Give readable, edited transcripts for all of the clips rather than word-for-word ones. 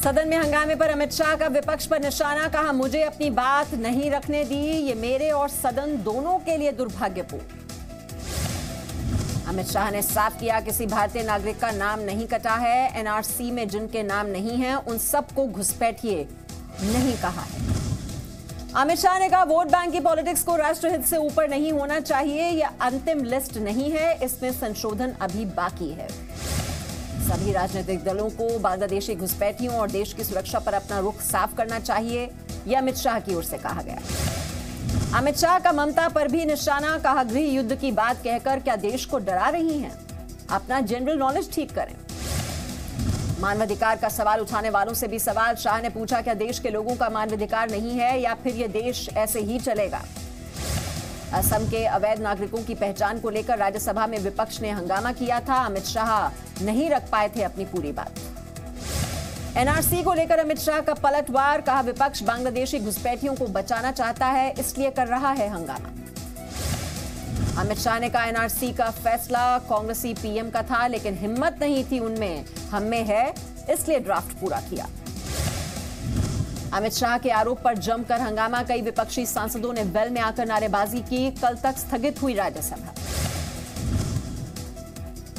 सदन में हंगामे पर अमित शाह का विपक्ष पर निशाना, कहा मुझे अपनी बात नहीं रखने दी, ये मेरे और सदन दोनों के लिए दुर्भाग्यपूर्ण। अमित शाह ने साफ किया किसी भारतीय नागरिक का नाम नहीं कटा है, एनआरसी में जिनके नाम नहीं है उन सबको घुसपैठिए नहीं कहा है। अमित शाह ने कहा वोट बैंक की पॉलिटिक्स को राष्ट्रहित से ऊपर नहीं होना चाहिए, यह अंतिम लिस्ट नहीं है, इसमें संशोधन अभी बाकी है। सभी राजनीतिक दलों को बांग्लादेशी घुसपैठियों और देश की सुरक्षा पर अपना रुख साफ करना चाहिए, यह अमित शाह की ओर से कहा गया। अमित शाह का ममता पर भी निशाना, कहा गृह युद्ध की बात कहकर क्या देश को डरा रही हैं? अपना जनरल नॉलेज ठीक करें। मानवाधिकार का सवाल उठाने वालों से भी सवाल, शाह ने पूछा क्या देश के लोगों का मानवाधिकार नहीं है या फिर यह देश ऐसे ही चलेगा? असम के अवैध नागरिकों की पहचान को लेकर राज्यसभा में विपक्ष ने हंगामा किया था, अमित शाह नहीं रख पाए थे अपनी पूरी बात। एनआरसी को लेकर अमित शाह का पलटवार, कहा विपक्ष बांग्लादेशी घुसपैठियों को बचाना चाहता है इसलिए कर रहा है हंगामा। अमित शाह ने कहा एनआरसी का फैसला कांग्रेसी पीएम का था लेकिन हिम्मत नहीं थी उनमें, हम में है इसलिए ड्राफ्ट पूरा किया। अमित शाह के आरोप पर जमकर हंगामा, कई विपक्षी सांसदों ने वेल में आकर नारेबाजी की, कल तक स्थगित हुई राज्यसभा।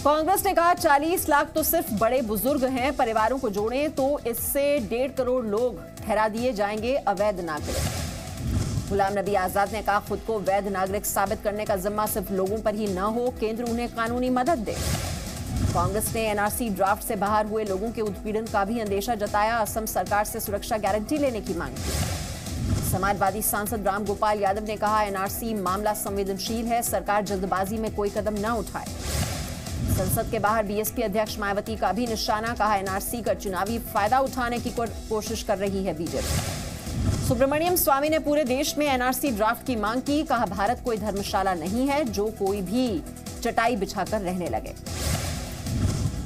कांग्रेस ने कहा 40 लाख तो सिर्फ बड़े बुजुर्ग हैं, परिवारों को जोड़ें तो इससे 1.5 करोड़ लोग ठहरा दिए जाएंगे अवैध नागरिक। गुलाम नबी आजाद ने कहा खुद को वैध नागरिक साबित करने का जिम्मा सिर्फ लोगों पर ही न हो, केंद्र उन्हें कानूनी मदद दे। कांग्रेस ने एनआरसी ड्राफ्ट से बाहर हुए लोगों के उत्पीड़न का भी अंदेशा जताया, असम सरकार से सुरक्षा गारंटी लेने की मांग की। समाजवादी सांसद राम गोपाल यादव ने कहा एनआरसी मामला संवेदनशील है, सरकार जल्दबाजी में कोई कदम न उठाए। संसद के बाहर बीएसपी अध्यक्ष मायावती का भी निशाना, कहा एनआरसी का चुनावी फायदा उठाने की कोशिश कर रही है बीजेपी। सुब्रमण्यम स्वामी ने पूरे देश में एनआरसी ड्राफ्ट की मांग की, कहा भारत कोई धर्मशाला नहीं है जो कोई भी चटाई बिछाकर रहने लगे।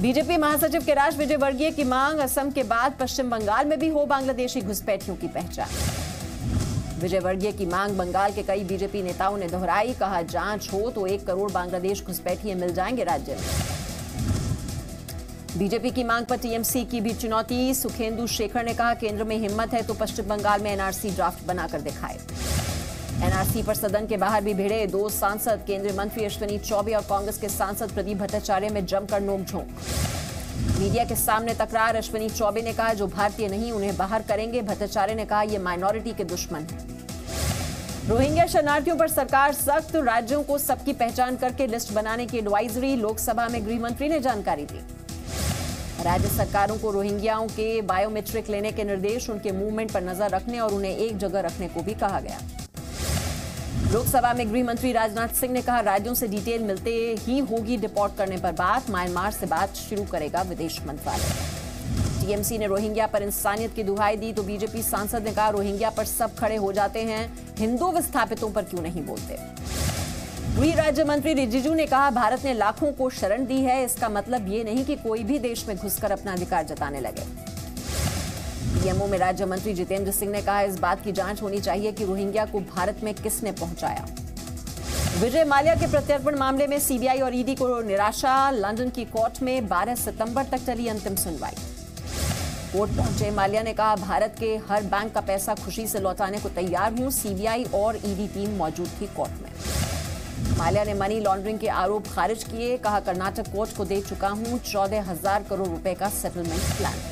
बीजेपी महासचिव कैलाश विजयवर्गीय की मांग, असम के बाद पश्चिम बंगाल में भी हो बांग्लादेशी घुसपैठियों की पहचान। विजयवर्गीय की मांग बंगाल के कई बीजेपी नेताओं ने दोहराई, कहा जांच हो तो 1 करोड़ बांग्लादेश घुसपैठिए मिल जाएंगे राज्य में। बीजेपी की मांग पर टीएमसी की भी चुनौती, सुखेंदु शेखर ने कहा केंद्र में हिम्मत है तो पश्चिम बंगाल में एनआरसी ड्राफ्ट बनाकर दिखाए। एनआरसी पर सदन के बाहर भी भिड़े 2 सांसद, केंद्रीय मंत्री अश्विनी चौबे और कांग्रेस के सांसद प्रदीप भट्टाचार्य में जमकर नोकझोंक। मीडिया के सामने तकरार, अश्विनी चौबे ने कहा जो भारतीय नहीं उन्हें बाहर करेंगे, भट्टाचार्य ने कहा ये माइनॉरिटी के दुश्मन हैं। रोहिंग्या शरणार्थियों पर सरकार सख्त, राज्यों को सबकी पहचान करके लिस्ट बनाने की एडवाइजरी, लोकसभा में गृह मंत्री ने जानकारी दी। राज्य सरकारों को रोहिंग्याओं के बायोमेट्रिक लेने के निर्देश, उनके मूवमेंट पर नजर रखने और उन्हें एक जगह रखने को भी कहा गया। लोकसभा में गृह मंत्री राजनाथ सिंह ने कहा राज्यों से डिटेल मिलते ही होगी डिपोर्ट करने पर बात, म्यांमार से बात शुरू करेगा विदेश मंत्रालय। टीएमसी ने रोहिंग्या पर इंसानियत की दुहाई दी तो बीजेपी सांसद ने कहा रोहिंग्या पर सब खड़े हो जाते हैं, हिंदू विस्थापितों पर क्यों नहीं बोलते। गृह राज्य मंत्री रिजिजू ने कहा भारत ने लाखों को शरण दी है, इसका मतलब ये नहीं कि कोई भी देश में घुसकर अपना अधिकार जताने लगे। पीएमओ में राज्य मंत्री जितेंद्र सिंह ने कहा इस बात की जांच होनी चाहिए कि रोहिंग्या को भारत में किसने पहुंचाया। विजय माल्या के प्रत्यर्पण मामले में सीबीआई और ईडी को निराशा, लंदन की कोर्ट में 12 सितंबर तक चली अंतिम सुनवाई। कोर्ट पहुंचे माल्या ने कहा भारत के हर बैंक का पैसा खुशी से लौटाने को तैयार हूं, सीबीआई और ईडी टीम मौजूद थी कोर्ट में। माल्या ने मनी लॉन्ड्रिंग के आरोप खारिज किए, कहा कर्नाटक कोर्ट को दे चुका हूं 14,000 करोड़ रुपए का सेटलमेंट प्लान।